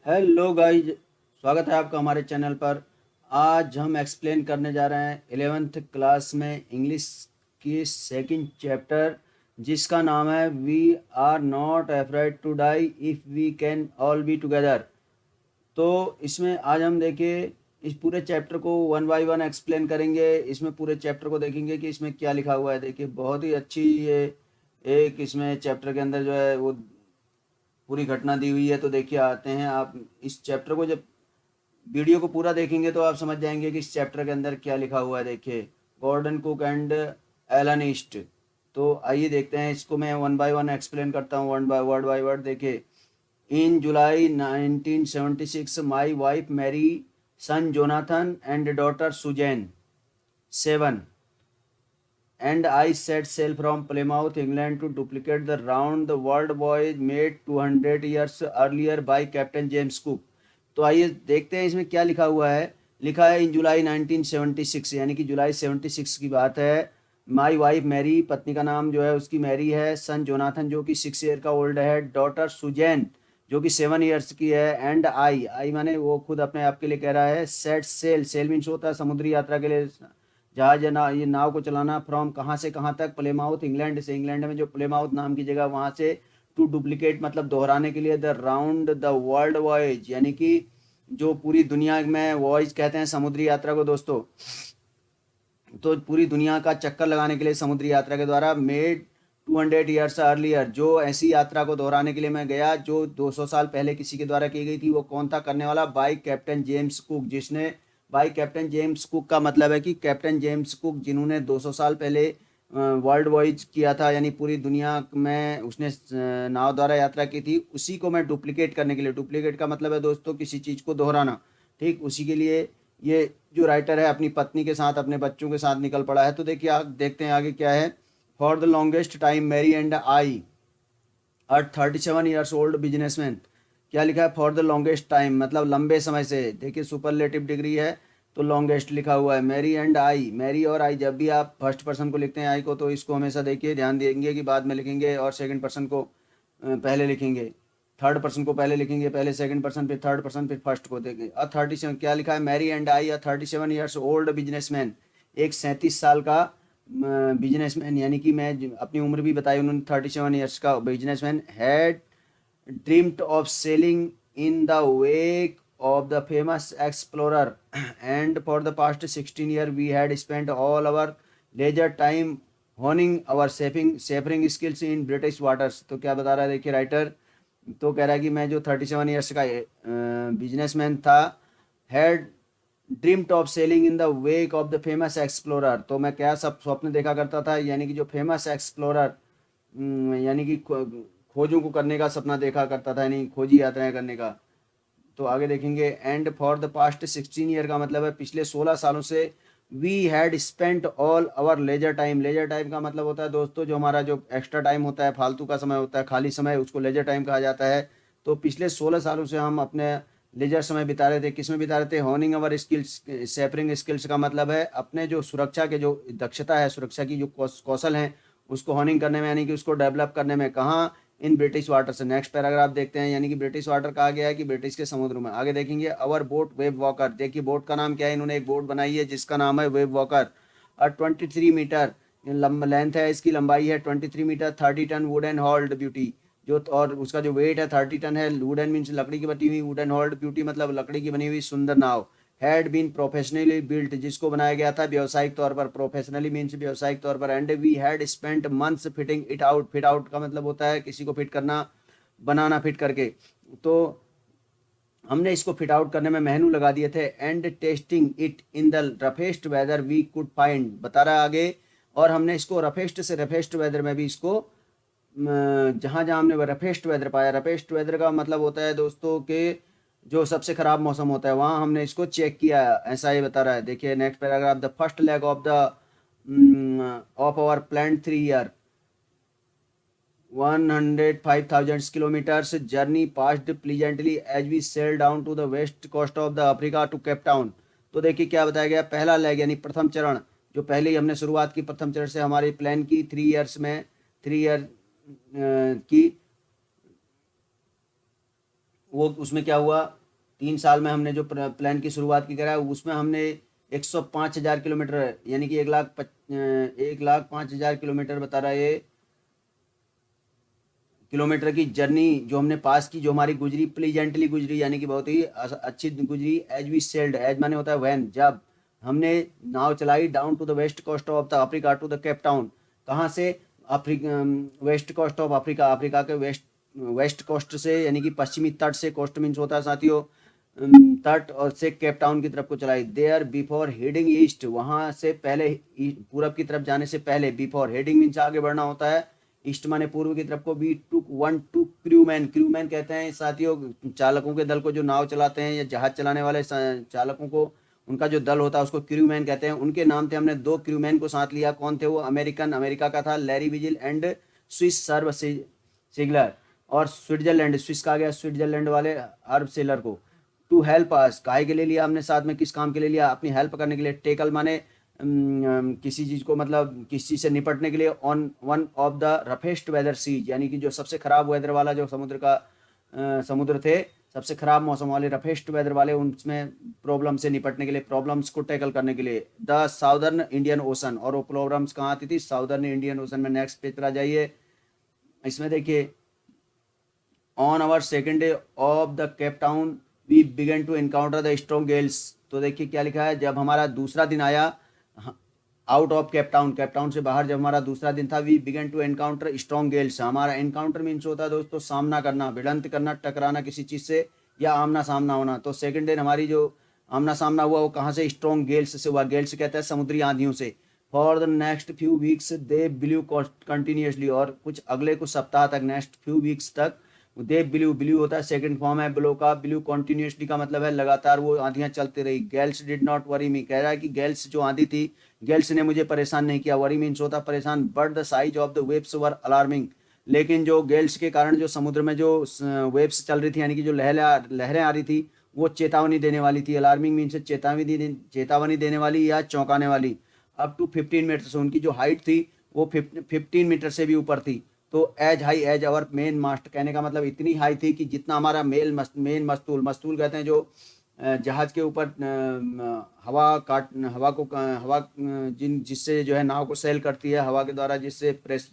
Hello guys, स्वागत है आपका हमारे चैनल पर। आज हम एक्सप्लेन करने जा रहे हैं 11th क्लास में इंग्लिश की सेकंड चैप्टर, जिसका नाम है we are not afraid to die if we can all be together. तो इसमें आज हम देखिए इस पूरे चैप्टर को वन बाय वन एक्सप्लेन करेंगे। इसमें पूरे चैप्टर को देखेंगे कि इसमें क्या लिखा हुआ है। देखिए बहुत ही अच्छी ये एक इसमें चैप्टर के अंदर जो है वो पूरी घटना दी हुई है। तो देखिए आते हैं, आप इस चैप्टर को जब वीडियो को पूरा देखेंगे तो आप समझ जाएंगे कि इस चैप्टर के अंदर क्या लिखा हुआ है। देखिए, Gordon Cook and Alan East. तो आइए देखते हैं, इसको मैं वन बाय वन एक्सप्लेन करता हूँ, वन बाय वर्ड। देखिए, in July 1976 my wife Mary son Jonathan and daughter Suzanne 7 and I set sail from Plymouth, England to duplicate the round the world voyage made 200 years earlier by Captain James Cook। तो आइए देखते हैं इसमें क्या लिखा हुआ है। लिखा है इन जुलाई 1976, यानी कि जुलाई 76 की बात है। माई वाइफ मैरी, पत्नी का नाम जो है उसकी मैरी है। सन जोनाथन जो कि 6 ईयर का ओल्ड है। डॉटर सुजैन जो कि 7 ईयर्स की है। एंड आई माने वो खुद अपने आप के लिए कह रहा है। सेट सेल, सेल मीन्स होता है समुद्री यात्रा के लिए जहाज या ये नाव को चलाना। फ्रॉम कहाँ से कहाँ तक? प्लेमाउथ, इंग्लैंड से। इंग्लैंड में जो प्लेमाउथ नाम की जगह, वहाँ से टू डुप्लीकेट मतलब दोहराने के लिए। The round the world voyage, यानी कि जो पूरी दुनिया में वॉयज कहते हैं समुद्री यात्रा को दोस्तों। तो पूरी दुनिया का चक्कर लगाने के लिए समुद्री यात्रा के द्वारा। मेड 200 ईयर्स अर्लियर, जो ऐसी यात्रा को दोहराने के लिए मैं गया जो 200 साल पहले किसी के द्वारा की गई थी। वो कौन था करने वाला? बाई कैप्टन जेम्स कुक, जिसने बाई कैप्टन जेम्स कुक का मतलब है कि कैप्टन जेम्स कुक जिन्होंने 200 साल पहले वर्ल्ड वॉइज किया था, यानी पूरी दुनिया में उसने नाव द्वारा यात्रा की थी। उसी को मैं डुप्लीकेट करने के लिए, डुप्लीकेट का मतलब है दोस्तों किसी चीज़ को दोहराना, ठीक, उसी के लिए ये जो राइटर है अपनी पत्नी के साथ, अपने बच्चों के साथ निकल पड़ा है। तो देखिए देखते हैं आगे क्या है। For the longest time Mary and I are 37 years old businessman. क्या लिखा है? फॉर द लॉन्गेस्ट टाइम मतलब लंबे समय से। देखिए सुपरलेटिव डिग्री है तो लॉन्गेस्ट लिखा हुआ है। मैरी एंड आई, मैरी और आई, जब भी आप फर्स्ट पर्सन को लिखते हैं आई को, तो इसको हमेशा देखिए ध्यान देंगे कि बाद में लिखेंगे, और सेकंड पर्सन को पहले लिखेंगे, थर्ड पर्सन को पहले लिखेंगे, पहले सेकंड पर्सन फिर थर्ड पर्सन फिर फर्स्ट को देंगे। 37, क्या लिखा है? Mary and I a 37 years old businessman, एक 37 साल का बिजनेसमैन, यानी कि मैं अपनी उम्र भी बताई उन्होंने, 37 ईयर्स का businessman, had dreamed of selling in the wake of the famous explorer and for the past 16 years we had spent all our leisure time honing our sailing skills in British waters। तो क्या बता रहा है देखिए writer, तो कह रहा है कि मैं जो 37 ईयर्स का बिजनेसमैन था, had dreamed of selling in the wake of the famous explorer. तो मैं क्या सब स्वप्न देखा करता था, यानी कि जो फेमस एक्सप्लोरर, यानी कि खोजों को करने का सपना देखा करता था, यानी खोजी यात्राएं करने का। तो आगे देखेंगे। And for the past 16 year का मतलब है पिछले 16 सालों से। We had spent all our leisure time, leisure time का मतलब होता है दोस्तों जो हमारा जो एक्स्ट्रा टाइम होता है, फालतू का समय होता है, खाली समय, उसको लेजर टाइम कहा जाता है। तो पिछले 16 सालों से हम अपने लेजर समय बिता रहे थे। किस में बिता रहे थे? होनिंग अवर स्किल्स, सेपरिंग स्किल्स का मतलब है अपने जो सुरक्षा के जो दक्षता है, सुरक्षा की जो कौशल हैं, उसको होनिंग करने में, यानी कि उसको डेवलप करने में। कहाँ? इन ब्रिटिश वाटर से। नेक्स्ट पैराग्राफ देखते हैं, यानी कि ब्रिटिश वाटर कहा गया है कि ब्रिटिश के समुद्र में। आगे देखेंगे। अवर बोट वेब वॉकर, देखिए बोट का नाम क्या है, इन्होंने एक बोट बनाई है जिसका नाम है वेब वॉकर। और 23 मीटर लेंथ है, इसकी लंबाई है 23 metre. 30 ton wooden hulled beauty, जो और उसका जो वेट है 30 टन है। वुडन मीन्स लकड़ी की बनी हुई, वुडन हॉल्ड ब्यूटी मतलब लकड़ी की बनी हुई सुंदर नाव। हैड बीन प्रोफेशनली बिल्ट, जिसको बनाया गया था व्यावसायिक तौर पर। प्रोफेशनली मीन्स व्यावसायिक तौर पर। And we had spent months fitting it out, fit out का मतलब होता है किसी को फिट करना, बनाना, फिट करके। तो हमने इसको फिट आउट करने में महीनों लगा दिए थे। And testing it in the roughest weather we could find, बता रहा है आगे। और हमने इसको रफेस्ट से रफेस्ट वेदर में भी इसको जहाँ जहाँ हमने रफेस्ट वेदर पाया, रफेस्ट वेदर का मतलब होता है दोस्तों के जो सबसे खराब मौसम होता है, वहाँ हमने इसको चेक किया, ऐसा ही बता रहा है। देखिए next paragraph. The first leg of the of our plan 3 year 105,000 kilometers journey passed pleasantly as we sailed down to the west coast of the Africa to Cape Town। तो देखिए क्या बताया गया, पहला लेग यानी प्रथम चरण, जो पहले ही हमने शुरुआत की प्रथम चरण से हमारी प्लान की 3 ईयर्स में, 3 ईयर की वो उसमें क्या हुआ, 3 साल में हमने जो प्लान की शुरुआत की करा, उसमें हमने 105,000 किलोमीटर, यानी कि 1,05,000 किलोमीटर बता रहा है ये, किलोमीटर की जर्नी जो हमने पास की, जो हमारी गुजरी, प्लीजेंटली गुजरी, यानी कि बहुत ही अच्छी गुजरी। एज वी सेल्ड, एज माने होता है वैन, जब हमने नाव चलाई, down to the west coast of the Africa to the Cape Town. कहाँ से? Africa, west coast of Africa, Africa के वेस्ट वेस्ट कोस्ट से, यानी कि पश्चिमी तट से, कोस्ट मीन्स होता है साथियों तट, और से केप टाउन की तरफ को चलाई। देयर बिफोर हेडिंग ईस्ट, वहाँ से पहले, पूरब की तरफ जाने से पहले, बिफोर हेडिंग मीन्स आगे बढ़ना होता है, ईस्ट माने पूर्व की तरफ को। वी टुक 1 2 क्रूमैन, क्रूमैन कहते हैं साथियों चालकों के दल को, जो नाव चलाते हैं या जहाज चलाने वाले चालकों को, उनका जो दल होता है उसको क्रूमैन कहते हैं। उनके नाम थे, हमने 2 क्रूमैन को साथ लिया। कौन थे वो? अमेरिकन, अमेरिका का था लैरी विजिल, एंड स्विस सर्व सिगलर। और स्विट्जरलैंड, स्विस का आ गया स्विट्जरलैंड वाले हर्ब सेलर को। टू हेल्प अस, काहे के लिए लिया हमने साथ में, किस काम के लिए लिया? अपनी हेल्प करने के लिए। टेकल माने किसी चीज़ को, मतलब किसी चीज़ से निपटने के लिए। On one of the roughest weather seas, यानी कि जो सबसे खराब वेदर वाला जो समुद्र का समुद्र थे, सबसे खराब मौसम वाले, रफेस्ट वेदर वाले, उनमें प्रॉब्लम से निपटने के लिए, प्रॉब्लम्स को टैकल करने के लिए। द साउदर्न इंडियन ओशन, और वो प्रॉब्लम्स कहाँ आती थी? साउदर्न इंडियन ओशन में। नेक्स्ट पेज पर आ जाइए, इसमें देखिए, on our second day of the Cape Town we began to encounter the strong gales. तो देखिए क्या लिखा है, जब हमारा दूसरा दिन आया out of Cape Town, Cape Town से बाहर जब हमारा दूसरा दिन था, we began to encounter strong gales. हमारा एनकाउंटर मीन्स होता है दोस्तों सामना करना, भिड़ंत करना, टकराना किसी चीज़ से, या आमना सामना होना। तो सेकेंड डे हमारी जो आमना सामना हुआ वो कहाँ से? स्ट्रॉन्ग गेल्स से हुआ। गेल्स कहते हैं समुद्री आंधियों से। For the next few weeks they blue continuously, और कुछ अगले कुछ सप्ताह तक, नेक्स्ट फ्यू वीक्स तक दे ब्ल्यू, ब्ल्यू होता है सेकंड फॉर्म है ब्लो का, ब्ल्यू कॉन्टिन्यूसली का मतलब है लगातार वो आंधियां चलती रही। गैल्स डिड नॉट वरी मी, कह रहा है कि गैल्स जो आंधी थी, गैल्स ने मुझे परेशान नहीं किया। वरी मीन्स होता परेशान। But the size of the waves were alarming, लेकिन जो गैल्स के कारण जो समुद्र में जो वेव्स चल रही थी, यानी कि जो लहरें आ रही थी, वो चेतावनी देने वाली थी। अलार्मिंग मीन्स चेतावनी देने वाली या चौंकाने वाली। अप टू 15 मीटर से, उनकी जो हाइट थी वो 15 मीटर से भी ऊपर थी। तो as high as our main mast, कहने का मतलब इतनी हाई थी कि जितना हमारा मेन मस्तूल, मस्तूल कहते हैं जो जहाज के ऊपर हवा को हवा जिससे जो है नाव को सेल करती है, हवा के द्वारा जिससे प्रेस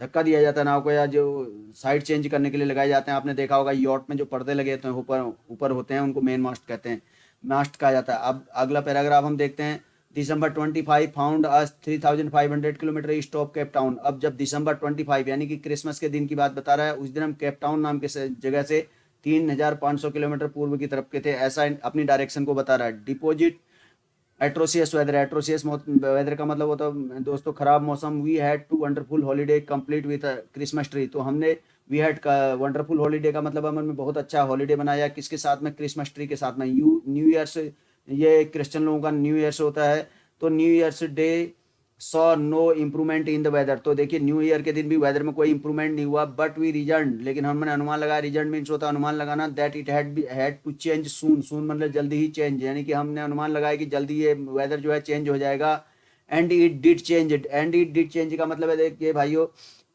धक्का दिया जाता है नाव को, या जो साइड चेंज करने के लिए लगाए जाते हैं। आपने देखा होगा यॉट में जो पर्दे लगे होते हैं ऊपर ऊपर होते हैं, उनको मेन मास्ट कहते हैं, मास्ट कहा जाता है। अब अगला पैराग्राफ हम देखते हैं। दिसंबर 25 found us 3,500 kilometre east of Cape town. अब जब दिसंबर 25 यानी कि क्रिसमस के दिन की बात बता रहा है, उस दिन हम केप टाउन नाम के जगह से 3,500 किलोमीटर पूर्व की तरफ के थे, ऐसा अपनी डायरेक्शन को बता रहा है। Despite atrocious weather, atrocious weather का मतलब होता है दोस्तों खराब मौसम। We had to wonderful holiday complete with Christmas tree. तो हमने वी हैड का वंडरफुल हॉलीडे का मतलब हमने बहुत अच्छा हॉलीडे बनाया, किसके साथ में? क्रिसमस ट्री के साथ में। न्यू ईयर्स, ये क्रिश्चियन लोगों का न्यू ईयर्स होता है। तो new year's day saw no improvement in the weather. तो देखिए न्यू ईयर के दिन भी वेदर में कोई इम्प्रूवमेंट नहीं हुआ। बट वी रीजन, लेकिन हमने अनुमान लगाया, रीजन मीन्स होता है अनुमान लगाना, that it had to change soon, soon मतलब जल्दी ही चेंज, यानी कि हमने अनुमान लगाया कि जल्दी ये वेदर जो है चेंज हो जाएगा। And it did change, and it did change का मतलब है देखिए भाइयों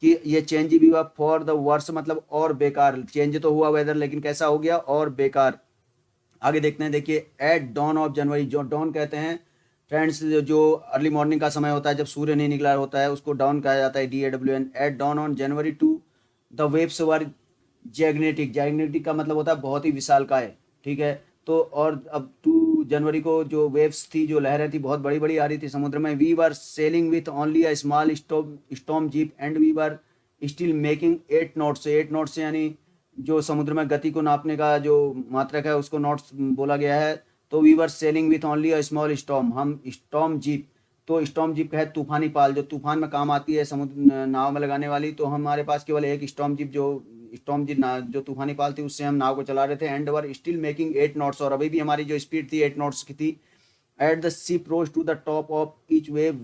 कि ये चेंज भी हुआ फॉर द वर्स, मतलब और बेकार। चेंज तो हुआ वेदर, लेकिन कैसा हो गया? और बेकार। आगे देखते हैं, देखिए एट डॉन ऑफ जनवरी, जो डॉन कहते हैं फ्रेंड्स, जो अर्ली मॉर्निंग का समय होता है जब सूर्य नहीं निकला होता है, उसको डाउन कहा जाता है, DAWN। At dawn on January 2 the waves were gigantic, gigantic का मतलब होता है बहुत ही विशालकाय, ठीक है। तो और अब 2 जनवरी को जो वेव्स थी, जो लहरें थी, बहुत बड़ी बड़ी आ रही थी समुद्र में। We were sailing with only a small storm jib and we were still making 8 knots, 8 knots यानी जो समुद्र में गति को नापने का जो मात्रक है उसको नॉट्स बोला गया है। तो we were sailing with only a small storm, हम स्टॉर्म जीप, तो स्टॉर्म जीप है तूफानी पाल, जो तूफान में काम आती है समुद्र नाव में लगाने वाली। तो हमारे पास केवल एक स्टॉर्म जीप, जो स्टॉर्म जीप जो तूफानी पाल थी, उससे हम नाव को चला रहे थे। And were still making 8 knots, और अभी भी हमारी जो स्पीड थी 8 नॉट्स की थी। At the ship rose to the top of each wave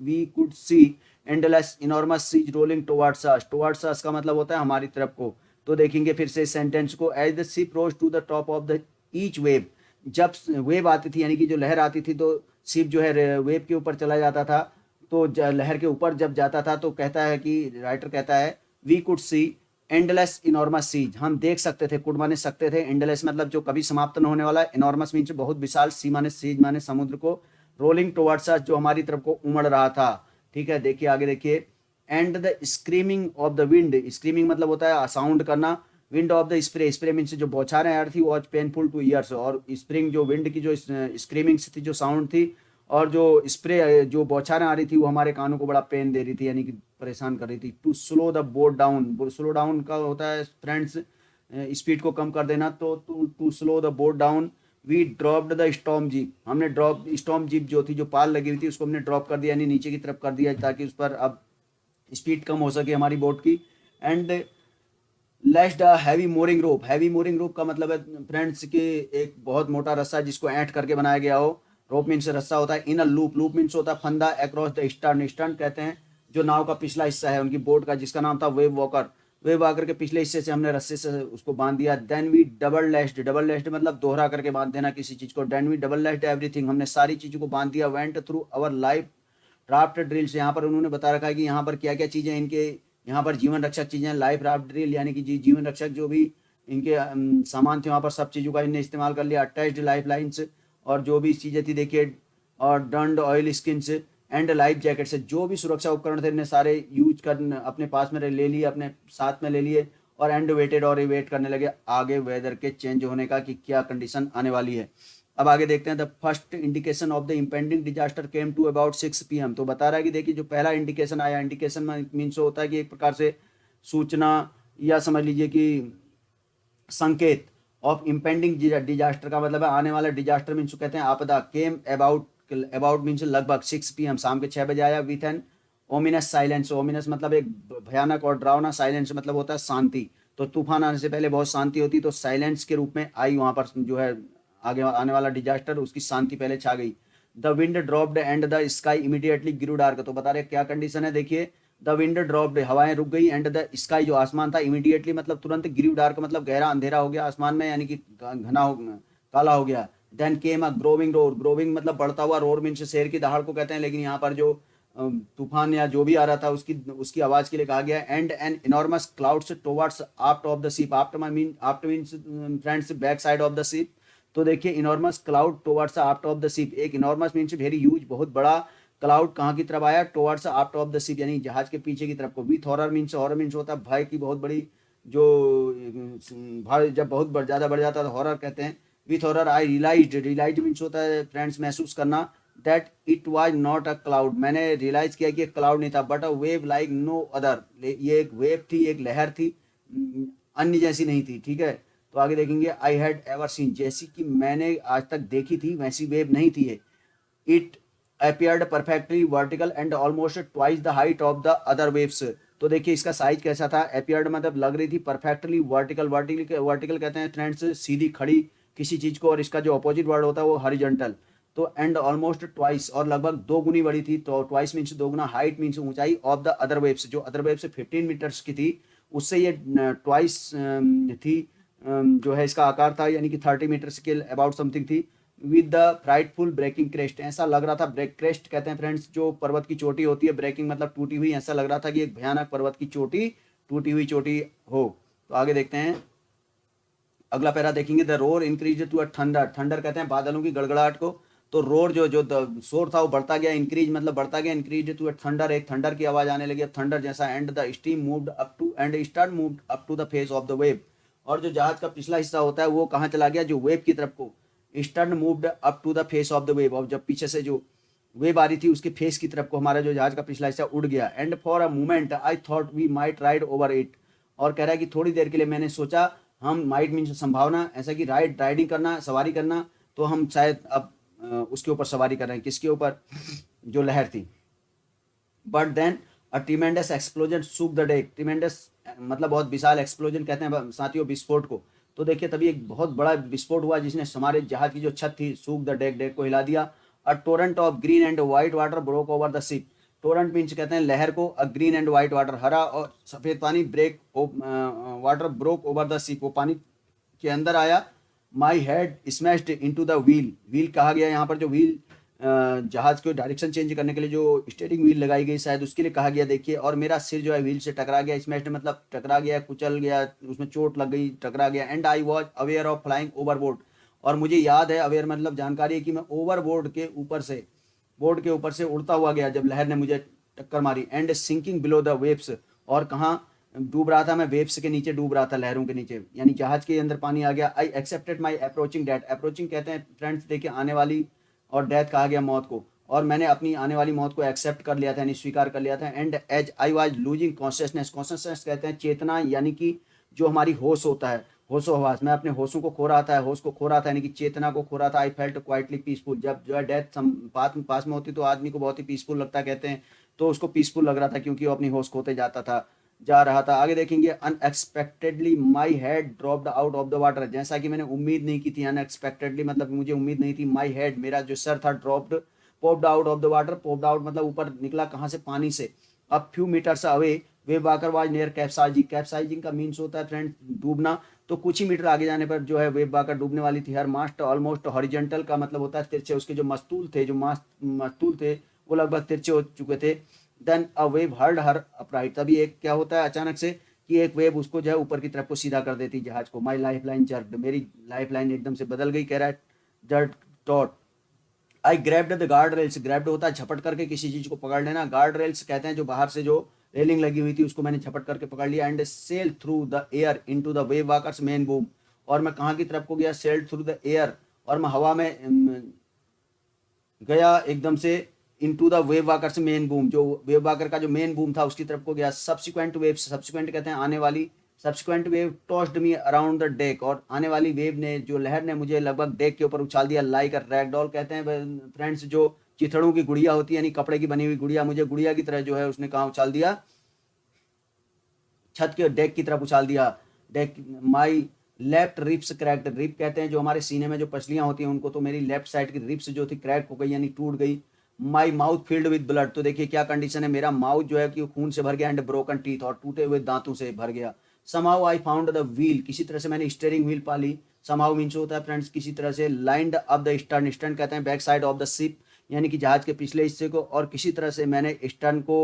we could see endless enormous seas rolling towards us का मतलब होता है हमारी तरफ को। तो देखेंगे फिर से सेंटेंस को। As the ship rose to the top of the each wave, जब वेव आती थी यानी कि जो लहर आती थी, तो शिप जो है वेव के ऊपर चला जाता था। तो लहर के ऊपर जब जाता था तो कहता है कि राइटर कहता है we could see endless enormous seas, हम देख सकते थे, कुड माने सकते थे, एंडलेस मतलब जो कभी समाप्त न होने वाला, इनॉर्मस मीन्स बहुत विशाल, सी माने सीज माने समुद्र को, रोलिंग टुवर्ड्स अस जो हमारी तरफ को उमड़ रहा था। ठीक है, देखिए आगे देखिए, and the screaming of the wind, screaming मतलब होता है साउंड करना, wind of the spray, spray means जो बौछारें आ रही थी, वॉज पेनफुल टू ईयर्स, और स्प्रिंग जो विंड की जो स्क्रीमिंग थी, जो साउंड थी, और जो स्प्रे जो बौछारें आ रही थी वो हमारे कानों को बड़ा पेन दे रही थी, यानी कि परेशान कर रही थी। To slow the boat down, slow down का होता है फ्रेंड्स स्पीड को कम कर देना, तो to slow the boat down we dropped the storm jib, हमने ड्रॉप स्टॉर्म जीप जो थी, जो पाल लगी हुई थी, उसको हमने ड्रॉप कर दिया, यानी नीचे की तरफ कर दिया, ताकि उस पर अब स्पीड कम हो सके हमारी बोट की। And lashed a heavy mooring rope, heavy mooring rope का मतलब है फ्रेंड्स कि एक बहुत मोटा रस्सा जिसको ऐंठ करके बनाया गया हो, रोप मीन्स रस्सा होता है, इन अ लूप, लूप मीन्स होता है फंदा, अक्रॉस द स्टर्न, स्टर्न कहते हैं जो नाव का पिछला हिस्सा है उनकी बोट का, जिसका नाम था वेव वॉकर, वेव वॉकर के पिछले हिस्से से हमने रस्से से उसको बांध दिया। Then we double lashed, double lashed मतलब दोहरा करके बांध देना किसी चीज को, then we double lashed everything, हमने सारी चीजों को बांध दिया। Went through our life raft drills, यहाँ पर उन्होंने बता रखा है कि यहाँ पर क्या क्या चीज़ें इनके यहाँ पर जीवन रक्षक चीज़ें, लाइफ राफ्ट ड्रिल यानी कि जीवन रक्षक जो भी इनके सामान थे वहाँ पर सब चीज़ों का इन्हें इस्तेमाल कर लिया। अटैच्ड लाइफ लाइन्स और जो भी चीज़ें थी देखिए, और डंड oil skins and life jacket से जो भी सुरक्षा उपकरण थे इन्हें सारे यूज कर अपने पास में ले लिए, अपने साथ में ले लिए, और एंड वेटेड और वेट करने लगे आगे वेदर के चेंज होने का कि क्या कंडीशन आने वाली है। अब आगे देखते हैं, the first indication of the impending disaster came to about 6 PM, तो बता रहा है कि देखिए जो पहला इंडिकेशन आया, इंडिकेशन मीन्स होता है कि एक प्रकार से सूचना, या समझ लीजिए कि संकेत, ऑफ इम्पेंडिंग डिजास्टर का मतलब है आने वाला डिजास्टर, मीन्स कहते हैं आपदा, केम अबाउट, अबाउट मीन्स लगभग 6 PM शाम के 6 बजे आया, with an ominous silence, ominous मतलब एक भयानक और डरावना, साइलेंस मतलब होता है शांति, तो तूफान आने से पहले बहुत शांति होती, तो साइलेंस के रूप में आई वहां पर जो है आगे आने वाला डिजास्टर, उसकी शांति पहले छा गई। The wind dropped and the sky immediately grew dark, तो बता रहे क्या कंडीशन है, देखिए द विंड ड्रॉप्ड हवाएं रुक गई, एंड द स्काई जो आसमान था इमीडिएटली मतलब तुरंत, ग्रू डार्क मतलब गहरा अंधेरा हो गया आसमान में, यानी कि घना हो, काला हो गया। देन केम अ ग्रोविंग रोर, ग्रोविंग मतलब बढ़ता हुआ, रोर मीन्स शेर की दहाड़ को कहते हैं, लेकिन यहाँ पर जो तूफान या जो भी आ रहा था उसकी उसकी आवाज के लिए कहा गया। And an enormous clouds towards aft of the ship, aft means friends back side of the ship, तो देखिए enormous cloud towards aft of the ship, एक इनॉर्मस मीन्स वेरी ह्यूज बहुत बड़ा क्लाउड कहाँ की तरफ आया, towards aft of the ship यानी जहाज के पीछे की तरफ को। With horror means, horror means होता है भय की बहुत बड़ी, जो भय जब बहुत ज़्यादा बढ़ जाता है तो हॉरर कहते हैं। With horror I realised, realised means होता है फ्रेंड्स महसूस करना, that it was not a cloud, मैंने रियलाइज किया कि एक क्लाउड नहीं था, but a wave like no other, ये एक वेव थी, एक लहर थी, अन्य जैसी नहीं थी। ठीक है, तो आगे देखेंगे, आई हैड एवर सीन, जैसी कि मैंने आज तक देखी थी वैसी वेव नहीं थी ये। It appeared perfectly vertical and almost twice the height of the other waves, तो देखिए इसका साइज कैसा था, अपियर्ड मतलब लग रही थी, परफेक्टली वर्टिकल, वर्टिकल वर्टिकल कहते हैं फ्रेंड्स सीधी खड़ी किसी चीज को, और इसका जो अपोजिट वर्ड होता है वो हॉरिजॉन्टल, तो एंड ऑलमोस्ट ट्वाइस और लगभग दो गुनी बड़ी थी, तो ट्वाइस मीन्स दो गुना, हाइट मीन्स ऊंचाई, ऑफ द अदर वेव्स जो अदर वेव्स 15 मीटर्स की थी उससे ये ट्वाइस थी, जो है इसका आकार था, यानी कि 30 मीटर्स के अबाउट समथिंग थी। With the frightful breaking crest, ऐसा लग रहा था, ब्रेक क्रेस्ट कहते हैं फ्रेंड्स जो पर्वत की चोटी होती है, ब्रेकिंग मतलब टूटी हुई, ऐसा लग रहा था कि एक भयानक पर्वत की चोटी, टूटी हुई चोटी हो। तो आगे देखते हैं, अगला पैरा देखेंगे, the roar increase to a thunder, thunder कहते हैं बादलों की गड़गड़ाहट को, तो रोर जो जो शोर था वो बढ़ता गया, इंक्रीज मतलब बढ़ता गया, इंक्रीज टू अ थंडर, एक थंडर की आवाज आने लगी, थंडर जैसा, and the steam moved up to and start moved up to the face of the wave, और जो जहाज का पिछला हिस्सा होता है वो कहाँ चला गया, जो वेव की तरफ को, stern moved up to the face of the wave, और जब पीछे से जो वेव आ रही थी उसके फेस की तरफ को हमारा जो जहाज का पिछला हिस्सा उड़ गया। And for a moment I thought we might ride over it, और कह रहा है कि थोड़ी देर के लिए मैंने सोचा, हम माइट मीन संभावना, ऐसा कि राइडिंग करना, सवारी करना, तो हम शायद अब उसके ऊपर सवारी कर रहे हैं, किसके ऊपर, जो लहर थी। But then a tremendous explosion shook the deck, tremendous मतलब बहुत विशाल, एक्सप्लोजन कहते हैं साथियों विस्फोट को, तो देखिए तभी एक बहुत बड़ा विस्फोट हुआ जिसने हमारे जहाज की जो छत थी, सूक द डेक, डेक को हिला दिया। A torrent of green and white water broke over the ship, torrent means कहते हैं लहर को, a green and white water हरा और सफेद पानी, break water broke over the ship वो पानी के अंदर आया। My head smashed into the wheel, wheel कहा गया यहाँ पर जो व्हील जहाज को डायरेक्शन चेंज करने के लिए जो स्टीयरिंग व्हील लगाई गई शायद उसके लिए कहा गया देखिए, और मेरा सिर जो है व्हील से टकरा गया, स्मैश्ड मतलब टकरा गया, कुचल गया, उसमें चोट लग गई, टकरा गया। And I was aware of flying overboard, और मुझे याद है, अवेयर मतलब जानकारी है कि मैं ओवरबोर्ड के ऊपर से, बोर्ड के ऊपर से उड़ता हुआ गया जब लहर ने मुझे टक्कर मारी। And sinking below the waves, और कहाँ डूब रहा था मैं, वेव्स के नीचे डूब रहा था, लहरों के नीचे, यानी जहाज के अंदर पानी आ गया। I accepted my approaching death, approaching कहते हैं फ्रेंड्स देखिए आने वाली, और डेथ कहा गया मौत को, और मैंने अपनी आने वाली मौत को एक्सेप्ट कर लिया था, यानी स्वीकार कर लिया था। And as I was losing consciousness, consciousness कहते हैं चेतना, यानी कि जो हमारी होश होता है, होशो हवास, मैं अपने होशों को खो रहा था, होश को खो रहा था, यानी कि चेतना को खो रहा था। आई फेल्ट क्वाइटली पीसफुल, जब जो है डेथ पास में होती तो आदमी को बहुत ही पीसफुल लगता है कहते हैं, तो उसको पीसफुल लग रहा था क्योंकि वो अपनी होश खोते जाता था, जा रहा था। आगे देखेंगे, unexpectedly my head dropped out of the water, जैसा कि मैंने उम्मीद नहीं की थी, अनएक्सपेक्टेडली मतलब मुझे उम्मीद नहीं थी, माई हेड मेरा जो सर था, dropped, popped out of the water, popped out मतलब ऊपर निकला कहाँ से, पानी से। अब few metres away Wave Walker was near capsizing, capsizing का मीन्स होता है फ्रेंड डूबना, तो कुछ ही मीटर आगे जाने पर जो है वेव वाकर डूबने वाली थी। हर मास्ट ऑलमोस्ट हॉरिजेंटल का मतलब होता है तिरछे, उसके जो मस्तूल थे, जो मस्तूल थे वो लगभग तिरछे हो चुके थे। Then a wave heard her upright, तभी एक क्या होता है अचानक से कि एक वेव उसको जो है ऊपर की तरफ को सीधा कर देती जहाज को। माई लाइफ लाइन जर्क्ड, मेरी लाइफ लाइन एकदम से बदल गई, कह रहा है jerk taught. I grabbed the guard rails, grabbed होता है झपट करके किसी चीज को पकड़ लेना, गार्ड रेल्स कहते हैं जो बाहर से जो रेलिंग लगी हुई थी उसको मैंने झपट करके पकड़ लिया। And sail through the air into the Wave Walker's main boom, और मैं कहाँ की तरफ को गया, सेल्ड थ्रू द एयर, और मैं हवा में गया एकदम से, इनटू द वेव वाकर से मेन बूम, जो वेव वाकर का जो मेन बूम था उसकी तरफ को गया। सब्सिक्वेंट वेव, सब्सिक्वेंट कहते हैं आने वाली, subsequent wave tossed me around the deck, और आने वाली वेव ने, जो लहर ने मुझे लगभग डेक के ऊपर उछाल दिया। लाइक रैग डॉल कहते हैं फ्रेंड्स जो चिथड़ों की गुड़िया होती है, यानी कपड़े की बनी हुई गुड़िया, मुझे गुड़िया की तरह जो है उसने कहाँ उछाल दिया, छत के डेक की तरफ उछाल दिया। Deck, my left ribs cracked, rib कहते हैं जो हमारे सीने में जो पसलियां होती हैं उनको, तो मेरी लेफ्ट साइड की रिप्स जो थी क्रैक हो गई, यानी टूट गई। My mouth field with blood, तो देखिए क्या कंडीशन है, मेरा माउथ जो है कि खून से भर गया, एंड ब्रोकन टीथ, और टूटे हुए दांतों से भर गया। समाउ आई फाउंड द व्हील, किसी तरह से मैंने स्टीयरिंग व्हील पा ली। समाउ मीन्स होता है फ्रेंड्स किसी तरह से, lined up the stern, stern कहते हैं back side of the ship, यानी कि जहाज के पिछले हिस्से को, और किसी तरह से मैंने स्टर्न को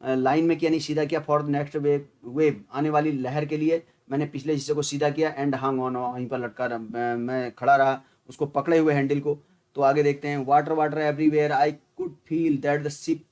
लाइन में किया, नहीं सीधा किया, for the next wave, wave आने वाली लहर के लिए मैंने पिछले हिस्से को सीधा किया। एंड हंग ऑन, वहीं पर लटका रहा, मैं खड़ा रहा उसको पकड़े हुए हैंडल को। तो आगे देखते हैं, water water everywhere, I could feel that the ship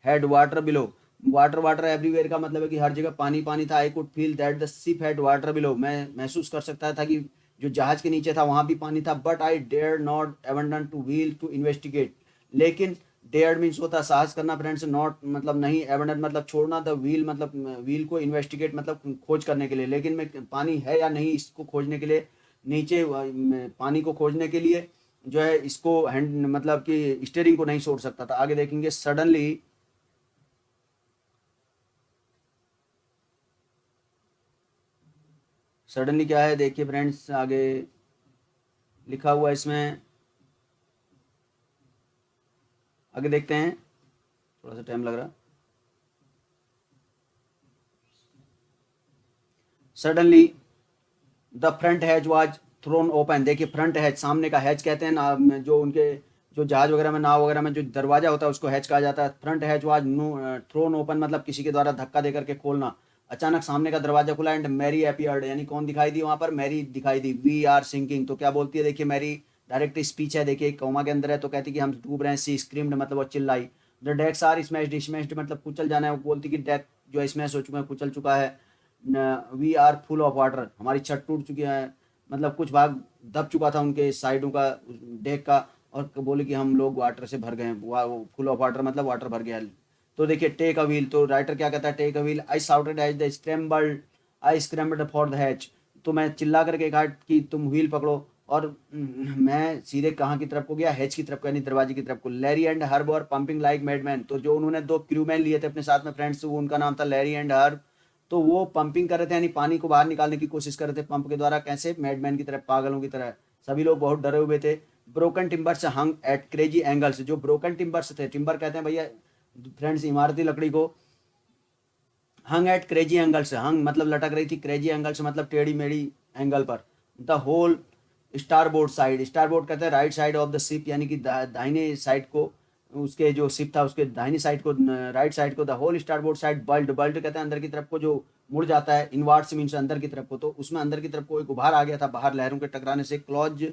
had water below, water water everywhere का मतलब है कि हर जगह पानी पानी था। I could feel that the ship had water below, मैं महसूस कर सकता था कि जो जहाज के नीचे था वहां भी पानी था। But I dare not abandon to wheel to investigate, लेकिन डेयर मीन्स होता है साहस करना फ्रेंड्स, नॉट मतलब नहीं, अबंडन मतलब छोड़ना, द व्हील मतलब व्हील को, इन्वेस्टिगेट मतलब खोज करने के लिए, लेकिन मैं पानी है या नहीं इसको खोजने के लिए, नीचे पानी को खोजने के लिए जो है इसको हैंड मतलब कि स्टीयरिंग को नहीं छोड़ सकता था। आगे देखेंगे, सडनली, सडनली क्या है देखिए फ्रेंड्स, आगे लिखा हुआ है इसमें, आगे देखते हैं, थोड़ा सा टाइम लग रहा। Suddenly the front has was thrown open, देखिए फ्रंट हैज, सामने का हैज कहते हैं ना, जो उनके जो जहाज वगैरह में, नाव वगैरह में जो दरवाजा होता है उसको हैज कहा जाता है। Front has was thrown open मतलब किसी के द्वारा धक्का दे करके खोलना। अचानक सामने का दरवाजा खुला, एंड मैरी अपीयर्ड, यानी कौन दिखाई दी वहां पर, मैरी दिखाई दी। वी आर सिंकिंग, तो क्या बोलती है देखिए मैरी, डायरेक्ट स्पीच है देखिए, कौमा के अंदर है, तो कहती है कि हम डूब रहे हैं। सी स्क्रीम्ड मतलब वो चिल्लाई। The decks are smashed, smashed मतलब कुचल जाना है, वो बोलती कि डेक जो है स्मैश हो चुका है, कुचल चुका है। We are full of water, हमारी छत टूट चुकी है, मतलब कुछ भाग दब चुका था उनके साइडों का, डेक का, और बोले कि हम लोग वाटर से भर गए हैं, फुल ऑफ वाटर मतलब वाटर भर गया है। तो देखिए टेक अ व्हील, तो राइटर क्या कहता है, take a wheel. I shouted as the scrambled, I scrambled for the hatch, तो मैं चिल्ला करके कहा कि तुम व्हील पकड़ो, और मैं सीधे कहाँ की तरफ को गया, हैच की तरफ को, यानी दरवाजे की तरफ को। लैरी एंड हर्ब और पंपिंग लाइक मैडमैन, तो जो उन्होंने दो क्रूमैन लिए थे अपने साथ में फ्रेंड्स, वो उनका नाम था लैरी एंड हर्ब, तो वो पंपिंग कर रहे थे, यानी पानी को बाहर निकालने की कोशिश कर रहे थे पंप के द्वारा, कैसे, मैडमैन की तरह, पागलों की तरह। सभी लोग बहुत डरे हुए थे। Broken timbers hung at crazy angles, जो ब्रोकन टिम्बर्स थे, टिम्बर कहते हैं भैया फ्रेंड्स इमारती लकड़ी को, hung at crazy angles, hung मतलब लटक रही थी, क्रेजी एंगल्स मतलब टेढ़ी मेढ़ी एंगल पर। The whole starboard side, starboard कहते हैं right side of the ship, यानी कि दाहिने साइड को, उसके जो शिप था उसके दाहिनी साइड को, राइट साइड को, द होल स्टारबोर्ड साइड बल्ट, बल्ट कहते हैं अंदर की तरफ को जो मुड़ जाता है, इनवर्ड्स मीन्स अंदर की तरफ को, तो उसमें अंदर की तरफ को एक उभार आ गया था बाहर लहरों के टकराने से। क्लॉज,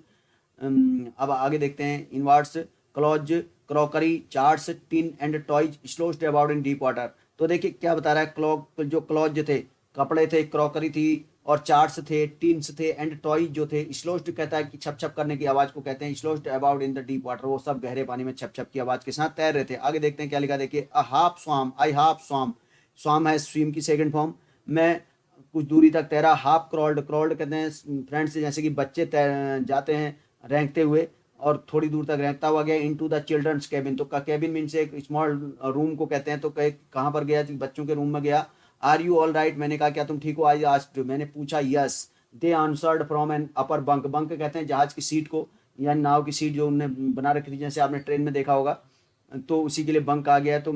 अब आगे देखते हैं inwards, clothes, crockery, charts, tin and toys sloshed about in deep water. तो देखिए क्या बता रहा है, क्लॉक जो क्लॉज थे, कपड़े थे, क्रॉकरी थी, और चार्ट्स थे, टिन्स थे, एंड टॉयज जो थे, स्लोस्ड कहता है कि छप छप करने की आवाज को कहते हैं, sloshed about in the deep water, वो सब गहरे पानी में छप छप की आवाज के साथ तैर रहे थे। आगे देखते हैं क्या लिखा, देखिए अ हाफ स्वाम, आई हाफ स्वाम, स्वाम है स्विम की सेकंड फॉर्म। मैं कुछ दूरी तक तैरा, हाफ क्रॉल्ड, क्रॉल्ड कहते हैं फ्रेंड्स जैसे कि बच्चे जाते हैं रेंगते हुए, और थोड़ी दूर तक रेंगता हुआ गया इनटू द चिल्ड्रंस कैबिन, तो कैबिन मीन्स एक स्मॉल रूम को कहते हैं, तो कहाँ पर गया, बच्चों के रूम में गया। आर यू ऑल राइट, मैंने कहा क्या तुम ठीक हो, आई आस्क्ड, मैंने पूछा, yes, they answered from an upper bunk, bunk कहते हैं जहाज की सीट को, या नाव की सीट जो उन्होंने बना रखी थी, जैसे आपने ट्रेन में देखा होगा, तो उसी के लिए बंक आ गया। तो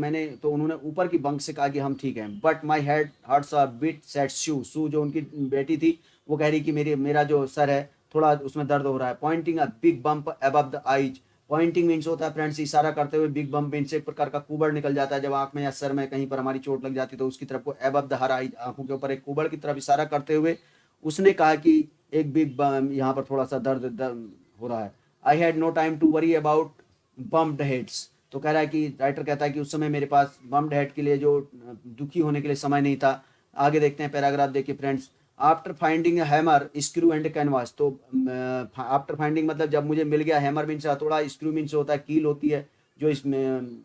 उन्होंने ऊपर की बंक से कहा कि हम ठीक हैं, but my head hurts a bit said Sue, Sue जो उनकी बेटी थी वो कह रही कि मेरा जो सर है थोड़ा उसमें दर्द हो रहा है। Pointing a big bump above the eyes, pointing means होता है फ्रेंड्स इशारा करते हुए, बिग बम्प मीन्स एक प्रकार का कुबड़ निकल जाता है जब आंख में या सर में कहीं पर हमारी चोट लग जाती है, तो उसकी तरफ को अबव द हर आईज, आंखों के ऊपर एक कुबड़ की तरफ इशारा करते हुए उसने कहा कि एक बिग यहाँ पर थोड़ा सा दर्द हो रहा है। I had no time to worry about bumped heads, तो कह रहा है कि राइटर कहता है कि उस समय मेरे पास बम्प्ड हेड के लिए जो दुखी होने के लिए समय नहीं था। आगे देखते हैं पैराग्राफ देखिए friends, after finding hammer, screw and canvas, तो आफ्टर फाइंडिंग मतलब जब मुझे मिल गया, हैमर मीन्स हथौड़ा, स्क्रू मीन्स होता है कील होती है जो इसमें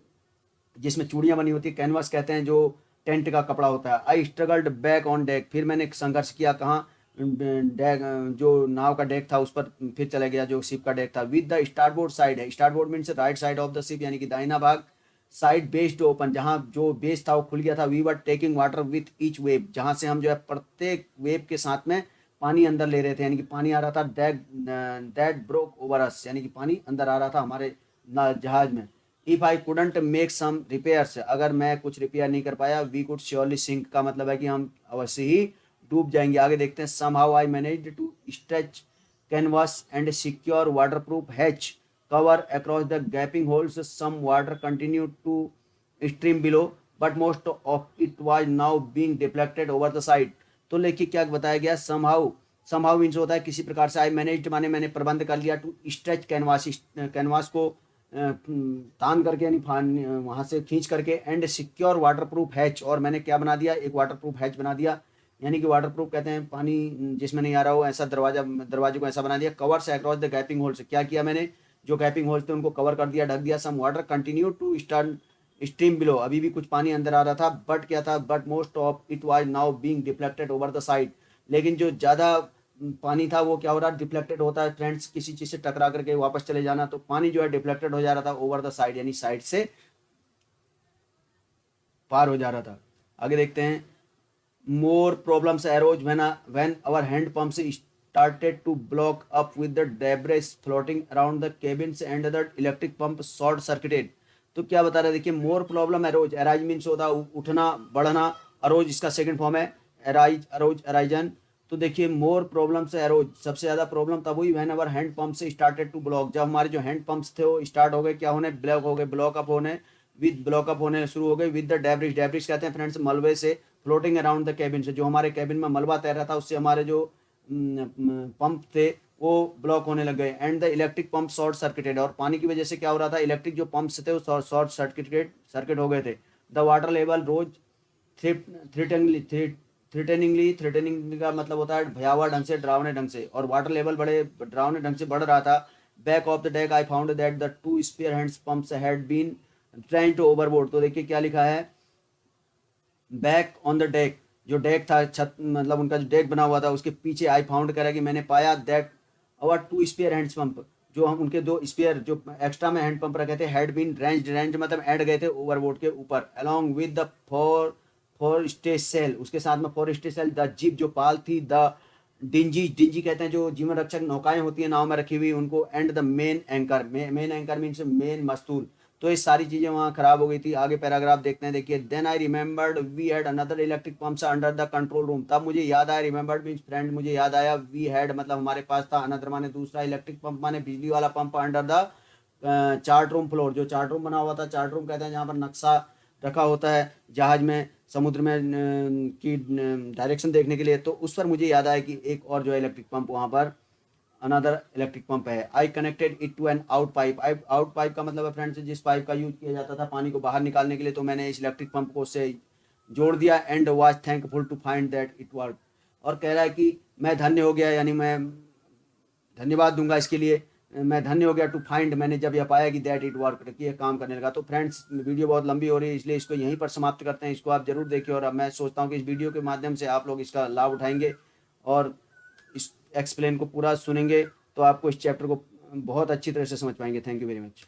जिसमें चूड़ियाँ बनी होती है, कैनवास कहते हैं जो टेंट का कपड़ा होता है। आई स्ट्रगल्ड बैक ऑन डेक, फिर मैंने संघर्ष किया कहाँ, डेक जो नाव का डेक था उस पर फिर चला गया, जो शिप का डेक था। विद द स्टारबोर्ड साइड है, starboard means right side of the ship, यानी कि दाहिना भाग, साइड बेस्ड ओपन, जहाँ जो बेस था वो खुल गया था। We were taking water with each wave, जहाँ से हम जो है प्रत्येक वेव के साथ में पानी अंदर ले रहे थे, यानी कि पानी आ रहा था। दैट ब्रोक ओवर अस, यानी कि पानी अंदर आ रहा था हमारे जहाज में। If I couldn't make some repairs, अगर मैं कुछ रिपेयर नहीं कर पाया, वी कुड श्योरली सिंक, का मतलब है कि हम अवश्य ही डूब जाएंगे। आगे देखते हैं, somehow I manage to stretch canvas and secure waterproof hatch cover across the gaping holes, some water continue to stream below but most of it was now being deflected over the side. तो देखिए क्या बताया गया, somehow, somehow means होता है किसी प्रकार से, आई मैनेज्ड माने मैंने प्रबंध कर लिया, टू स्ट्रेच कैनवास, कैनवास को तान करके, यानी वहाँ से खींच करके, and secure waterproof hatch, और मैंने क्या बना दिया, एक वाटर प्रूफ हैच बना दिया, यानी कि वाटर प्रूफ कहते हैं पानी जिसमें नहीं आ रहा हो, ऐसा दरवाजे को ऐसा बना दिया। कवर से अक्रॉस द गैपिंग होल, से क्या किया मैंने, जो गैपिंग होल्स थे उनको कवर कर दिया, ढक दिया। Some water continue to stern stream below, अभी भी कुछ पानी अंदर आ रहा था, बट क्या था, but most of it was now being deflected over the side, लेकिन जो ज़्यादा पानी था वो क्या हो रहा है, डिफ्लेक्टेड होता है फ्रेंड्स, किसी चीज़ से टकरा करके वापस चले जाना, तो पानी जो है डिफ्लेक्टेड हो जा रहा था ओवर द साइड, यानी साइड से पार हो जा रहा था। आगे देखते हैं, more problems arose when our hand pumps started to block up with the debris floating around the cabins and the electric pump short circuited। तो क्या बता रहे हैं, देखिए more problem arose, arise means होता उठना बढ़ना, अरोज इसका सेकंड फॉर्म है, अराइज, अरोज, अराइजन। तो देखिए मोर प्रॉब्लम से अरोज, सबसे ज़्यादा प्रॉब्लम तब हुई व्हेन अवर हैंड पंप से स्टार्टेड टू ब्लॉक, जब हमारे जो हैंड पंप्स थे वो स्टार्ट हो गए क्या होने, ब्लॉक हो गए, ब्लॉक अप होने, विद ब्लॉक अप होने शुरू हो गए, विद द डेब्रिज, डेब्रिज कहते हैं फ्रेंड्स मलबे से, फ्लोटिंग अराउंड द कैबिन से, जो हमारे कैबिन में मलबा तैर रहा था उससे हमारे जो पंप थे वो ब्लॉक होने लग गए। And the electric pump short circuited, और पानी की वजह से क्या हो रहा था, इलेक्ट्रिक जो पंप्स थे वो शॉर्ट सर्किट हो गए थे। The water level rose threateningly, threatening का मतलब होता है भयावह ढंग से, डरावने ढंग से, और वाटर लेवल बड़े डरावने ढंग से बढ़ रहा था। Back of the deck I found that the two spare hands pumps had been wrenched overboard. तो देखिए क्या लिखा है, बैक ऑन द डेक, जो डेक था छत, मतलब उनका जो डेक बना हुआ था उसके पीछे आई फाउंड करा कि मैंने पाया that our two spare hands pump, जो हम उनके दो स्पेयर जो एक्स्ट्रा में हैंड पंप रखे थे, हैड बीन रेंज, रेंज मतलब ऐड गए थे ओवरबोर्ड के ऊपर, along with the fore stay sail, उसके साथ में fore stay sail, the jib जो पाल थी, द डिंजी, डिंजी कहते हैं जो जीवन रक्षक नौकाएं होती हैं नाव में रखी हुई उनको, and the main anchor, main anchor means main मस्तूल। तो ये सारी चीज़ें वहाँ ख़राब हो गई थी। आगे पैराग्राफ देखते हैं, देखिए, then I remembered we had another electric pumps under the control room. तब मुझे याद आया, रिमेंबर्ड मीन्स फ्रेंड, मुझे याद आया, वी हैड मतलब हमारे पास था, अनदर माने दूसरा, इलेक्ट्रिक पंप माने बिजली वाला pump, under the chart room floor, जो चार्ट रूम बना हुआ था, चार्ट रूम कहते हैं जहाँ पर नक्शा रखा होता है जहाज में, समुद्र में की डायरेक्शन देखने के लिए। तो उस पर मुझे याद आया कि एक और जो है इलेक्ट्रिक पंप वहाँ पर, अनदर इलेक्ट्रिक पंप है। I connected it to an out pipe. Out pipe का मतलब है फ्रेंड्स जिस पाइप का यूज किया जाता था पानी को बाहर निकालने के लिए, तो मैंने इस इलेक्ट्रिक पंप को उससे जोड़ दिया। And was thankful to find that it work. और कह रहा है कि मैं धन्य हो गया, यानी मैं धन्यवाद दूंगा इसके लिए, मैं धन्य हो गया टू फाइंड, मैंने जब यह पाया कि दैट इट वर्क, कि यह काम करने लगा। तो फ्रेंड्स वीडियो बहुत लंबी हो रही है, इसलिए इसको यहीं पर समाप्त करते हैं। इसको आप जरूर देखिए, और अब मैं सोचता हूँ कि इस वीडियो के माध्यम से आप लोग इसका लाभ उठाएंगे और इस एक्सप्लेन को पूरा सुनेंगे, तो आपको इस चैप्टर को बहुत अच्छी तरह से समझ पाएंगे। Thank you very much.